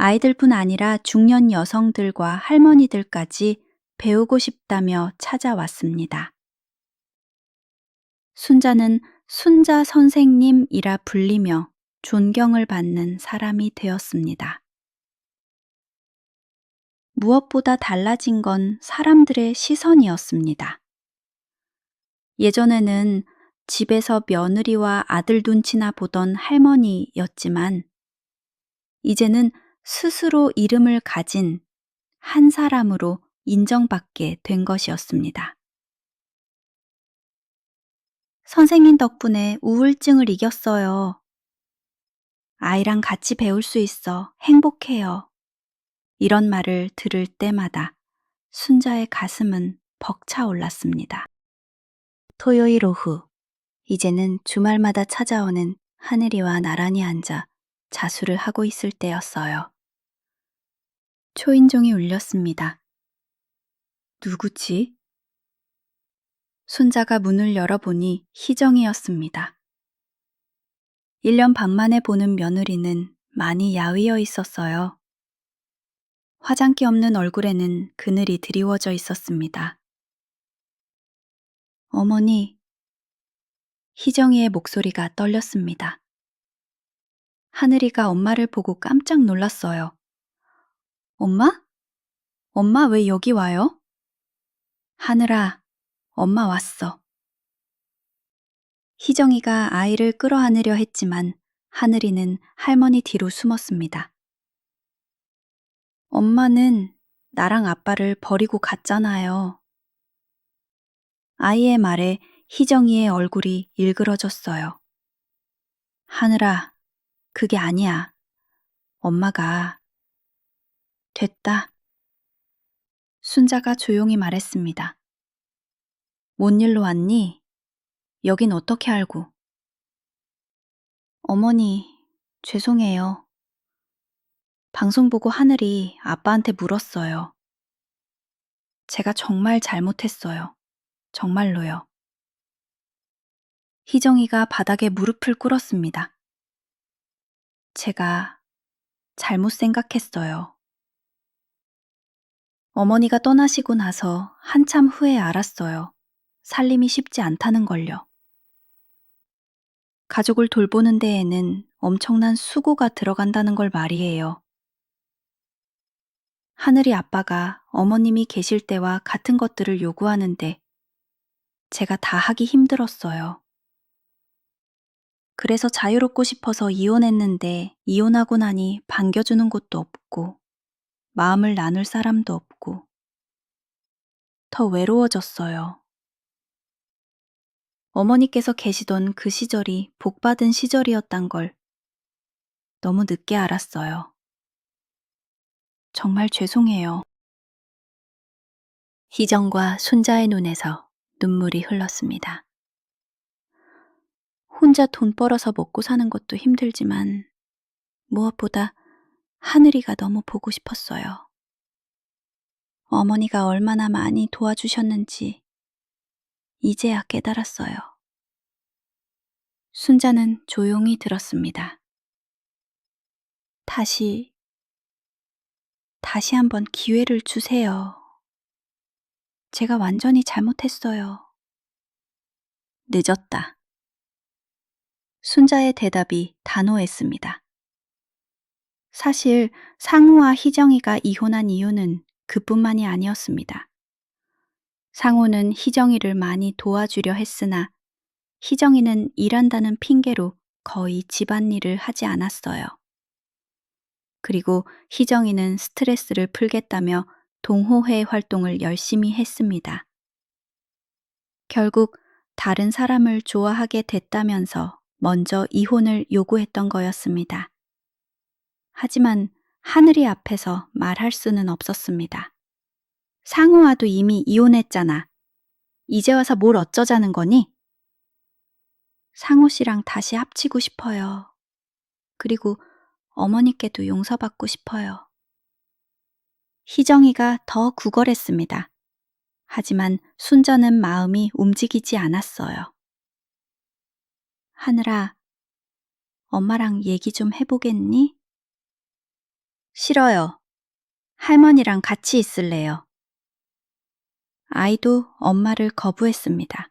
아이들뿐 아니라 중년 여성들과 할머니들까지 배우고 싶다며 찾아왔습니다. 순자는 순자 선생님이라 불리며 존경을 받는 사람이 되었습니다. 무엇보다 달라진 건 사람들의 시선이었습니다. 예전에는 집에서 며느리와 아들 눈치나 보던 할머니였지만 이제는 스스로 이름을 가진 한 사람으로 인정받게 된 것이었습니다. 선생님 덕분에 우울증을 이겼어요. 아이랑 같이 배울 수 있어 행복해요. 이런 말을 들을 때마다 순자의 가슴은 벅차올랐습니다. 토요일 오후, 이제는 주말마다 찾아오는 하늘이와 나란히 앉아 자수를 하고 있을 때였어요. 초인종이 울렸습니다. 누구지? 순자가 문을 열어보니 희정이었습니다. 1년 반 만에 보는 며느리는 많이 야위어 있었어요. 화장기 없는 얼굴에는 그늘이 드리워져 있었습니다. 어머니, 희정이의 목소리가 떨렸습니다. 하늘이가 엄마를 보고 깜짝 놀랐어요. 엄마? 엄마 왜 여기 와요? 하늘아, 엄마 왔어. 희정이가 아이를 끌어안으려 했지만 하늘이는 할머니 뒤로 숨었습니다. 엄마는 나랑 아빠를 버리고 갔잖아요. 아이의 말에 희정이의 얼굴이 일그러졌어요. 하늘아, 그게 아니야. 엄마가... 됐다. 순자가 조용히 말했습니다. 뭔 일로 왔니? 여긴 어떻게 알고? 어머니, 죄송해요. 방송 보고 하늘이 아빠한테 물었어요. 제가 정말 잘못했어요. 정말로요. 희정이가 바닥에 무릎을 꿇었습니다. 제가 잘못 생각했어요. 어머니가 떠나시고 나서 한참 후에 알았어요. 살림이 쉽지 않다는 걸요. 가족을 돌보는 데에는 엄청난 수고가 들어간다는 걸 말이에요. 하늘이 아빠가 어머님이 계실 때와 같은 것들을 요구하는데 제가 다 하기 힘들었어요. 그래서 자유롭고 싶어서 이혼했는데 이혼하고 나니 반겨주는 곳도 없고 마음을 나눌 사람도 없고 더 외로워졌어요. 어머니께서 계시던 그 시절이 복받은 시절이었단 걸 너무 늦게 알았어요. 정말 죄송해요. 희정과 순자의 눈에서 눈물이 흘렀습니다. 혼자 돈 벌어서 먹고 사는 것도 힘들지만 무엇보다 하늘이가 너무 보고 싶었어요. 어머니가 얼마나 많이 도와주셨는지 이제야 깨달았어요. 순자는 조용히 들었습니다. 다시 한번 기회를 주세요. 제가 완전히 잘못했어요. 늦었다. 순자의 대답이 단호했습니다. 사실 상우와 희정이가 이혼한 이유는 그뿐만이 아니었습니다. 상우는 희정이를 많이 도와주려 했으나 희정이는 일한다는 핑계로 거의 집안일을 하지 않았어요. 그리고 희정이는 스트레스를 풀겠다며 동호회 활동을 열심히 했습니다. 결국 다른 사람을 좋아하게 됐다면서 먼저 이혼을 요구했던 거였습니다. 하지만 하늘이 앞에서 말할 수는 없었습니다. 상우와도 이미 이혼했잖아. 이제 와서 뭘 어쩌자는 거니? 상우 씨랑 다시 합치고 싶어요. 그리고 어머니께도 용서받고 싶어요. 희정이가 더 구걸했습니다. 하지만 순자는 마음이 움직이지 않았어요. 하늘아, 엄마랑 얘기 좀 해보겠니? 싫어요. 할머니랑 같이 있을래요. 아이도 엄마를 거부했습니다.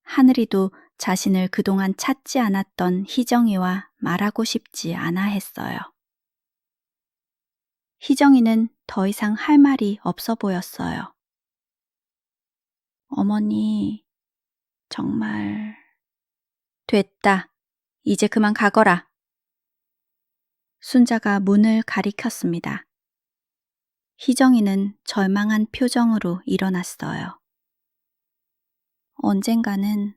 하늘이도 자신을 그동안 찾지 않았던 희정이와 말하고 싶지 않아 했어요. 희정이는 더 이상 할 말이 없어 보였어요. 어머니, 정말... 됐다. 이제 그만 가거라. 순자가 문을 가리켰습니다. 희정이는 절망한 표정으로 일어났어요. 언젠가는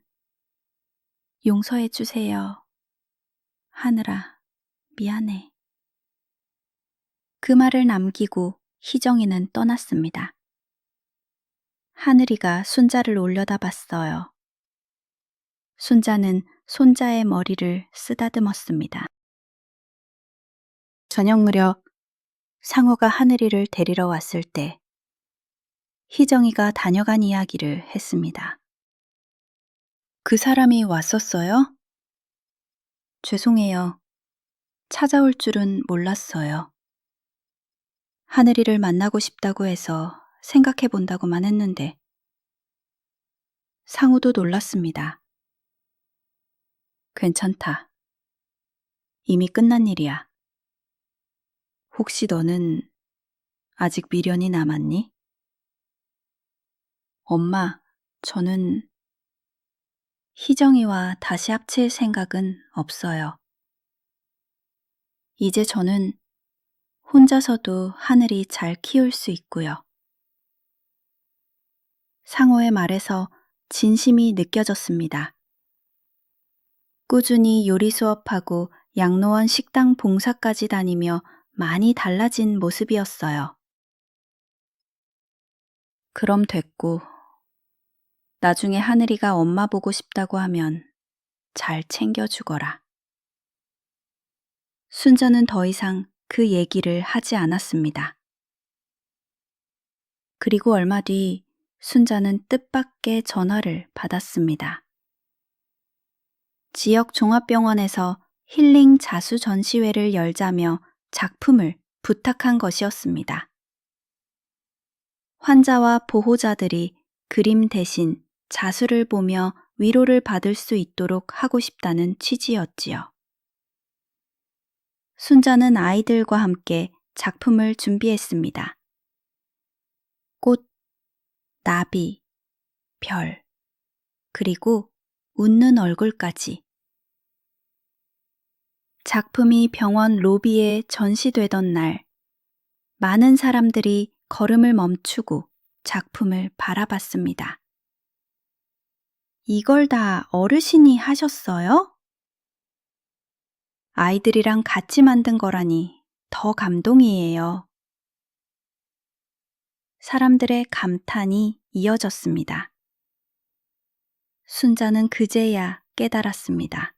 용서해 주세요. 하늘아, 미안해. 그 말을 남기고 희정이는 떠났습니다. 하늘이가 순자를 올려다봤어요. 순자는 손자의 머리를 쓰다듬었습니다. 저녁 무렵 상우가 하늘이를 데리러 왔을 때 희정이가 다녀간 이야기를 했습니다. 그 사람이 왔었어요? 죄송해요. 찾아올 줄은 몰랐어요. 하늘이를 만나고 싶다고 해서 생각해 본다고만 했는데 상우도 놀랐습니다. 괜찮다. 이미 끝난 일이야. 혹시 너는 아직 미련이 남았니? 엄마, 저는 희정이와 다시 합칠 생각은 없어요. 이제 저는 혼자서도 하늘이 잘 키울 수 있고요. 상호의 말에서 진심이 느껴졌습니다. 꾸준히 요리 수업하고 양로원 식당 봉사까지 다니며 많이 달라진 모습이었어요. 그럼 됐고, 나중에 하늘이가 엄마 보고 싶다고 하면 잘 챙겨주거라. 순자는 더 이상 그 얘기를 하지 않았습니다. 그리고 얼마 뒤 순자는 뜻밖의 전화를 받았습니다. 지역 종합병원에서 힐링 자수 전시회를 열자며 작품을 부탁한 것이었습니다. 환자와 보호자들이 그림 대신 자수를 보며 위로를 받을 수 있도록 하고 싶다는 취지였지요. 순자는 아이들과 함께 작품을 준비했습니다. 꽃, 나비, 별, 그리고 웃는 얼굴까지. 작품이 병원 로비에 전시되던 날, 많은 사람들이 걸음을 멈추고 작품을 바라봤습니다. 이걸 다 어르신이 하셨어요? 아이들이랑 같이 만든 거라니 더 감동이에요. 사람들의 감탄이 이어졌습니다. 순자는 그제야 깨달았습니다.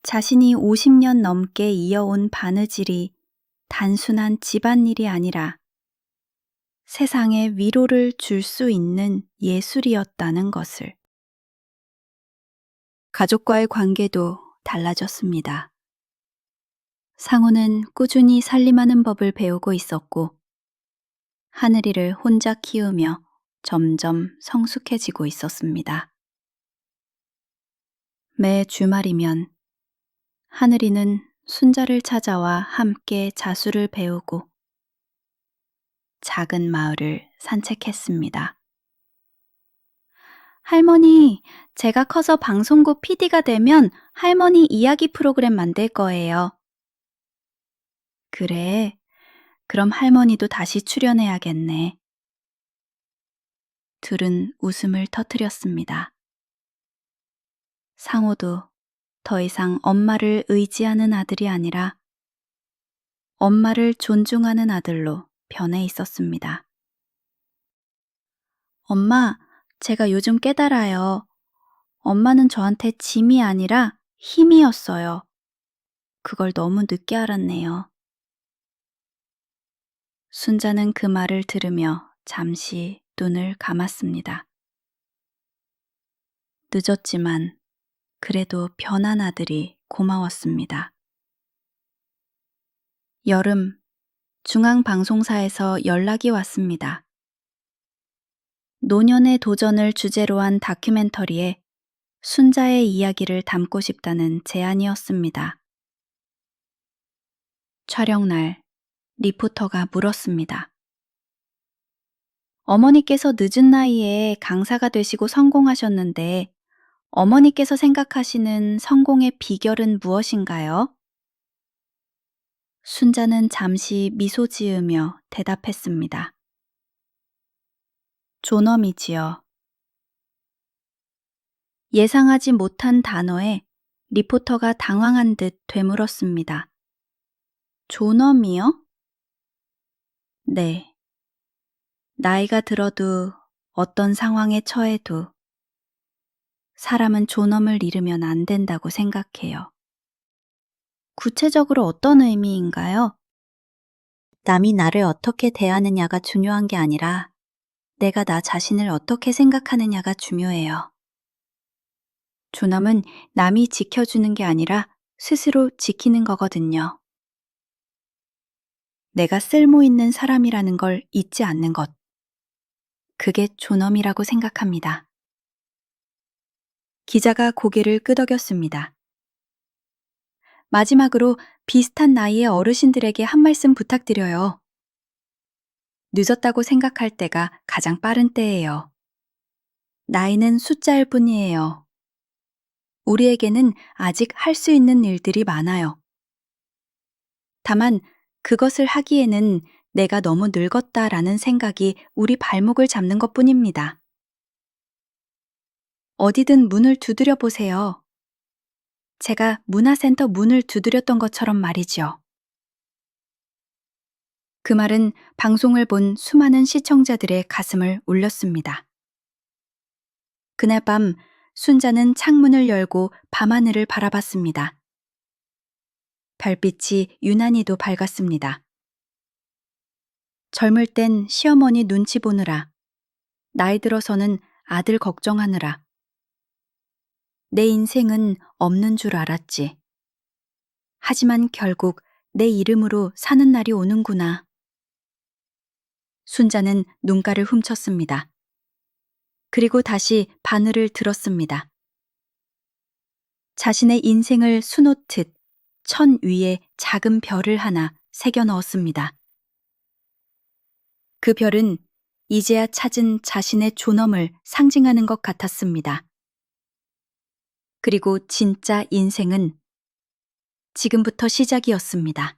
자신이 50년 넘게 이어온 바느질이 단순한 집안일이 아니라 세상에 위로를 줄 수 있는 예술이었다는 것을. 가족과의 관계도 달라졌습니다. 상우는 꾸준히 살림하는 법을 배우고 있었고, 하늘이를 혼자 키우며 점점 성숙해지고 있었습니다. 매 주말이면 하늘이는 순자를 찾아와 함께 자수를 배우고 작은 마을을 산책했습니다. 할머니, 제가 커서 방송국 PD가 되면 할머니 이야기 프로그램 만들 거예요. 그래, 그럼 할머니도 다시 출연해야겠네. 둘은 웃음을 터뜨렸습니다. 상호도 더 이상 엄마를 의지하는 아들이 아니라 엄마를 존중하는 아들로 변해 있었습니다. 엄마, 제가 요즘 깨달아요. 엄마는 저한테 짐이 아니라 힘이었어요. 그걸 너무 늦게 알았네요. 순자는 그 말을 들으며 잠시 눈을 감았습니다. 늦었지만 그래도 변한 아들이 고마웠습니다. 여름, 중앙방송사에서 연락이 왔습니다. 노년의 도전을 주제로 한 다큐멘터리에 순자의 이야기를 담고 싶다는 제안이었습니다. 촬영날, 리포터가 물었습니다. 어머니께서 늦은 나이에 강사가 되시고 성공하셨는데 어머니께서 생각하시는 성공의 비결은 무엇인가요? 순자는 잠시 미소 지으며 대답했습니다. 존엄이지요. 예상하지 못한 단어에 리포터가 당황한 듯 되물었습니다. 존엄이요? 네. 나이가 들어도 어떤 상황에 처해도 사람은 존엄을 잃으면 안 된다고 생각해요. 구체적으로 어떤 의미인가요? 남이 나를 어떻게 대하느냐가 중요한 게 아니라 내가 나 자신을 어떻게 생각하느냐가 중요해요. 존엄은 남이 지켜주는 게 아니라 스스로 지키는 거거든요. 내가 쓸모 있는 사람이라는 걸 잊지 않는 것. 그게 존엄이라고 생각합니다. 기자가 고개를 끄덕였습니다. 마지막으로 비슷한 나이의 어르신들에게 한 말씀 부탁드려요. 늦었다고 생각할 때가 가장 빠른 때예요. 나이는 숫자일 뿐이에요. 우리에게는 아직 할 수 있는 일들이 많아요. 다만 그것을 하기에는 내가 너무 늙었다라는 생각이 우리 발목을 잡는 것 뿐입니다. 어디든 문을 두드려 보세요. 제가 문화센터 문을 두드렸던 것처럼 말이죠. 그 말은 방송을 본 수많은 시청자들의 가슴을 울렸습니다. 그날 밤 순자는 창문을 열고 밤하늘을 바라봤습니다. 별빛이 유난히도 밝았습니다. 젊을 땐 시어머니 눈치 보느라, 나이 들어서는 아들 걱정하느라, 내 인생은 없는 줄 알았지. 하지만 결국 내 이름으로 사는 날이 오는구나. 순자는 눈가를 훔쳤습니다. 그리고 다시 바늘을 들었습니다. 자신의 인생을 수놓듯 천 위에 작은 별을 하나 새겨 넣었습니다. 그 별은 이제야 찾은 자신의 존엄을 상징하는 것 같았습니다. 그리고 진짜 인생은 지금부터 시작이었습니다.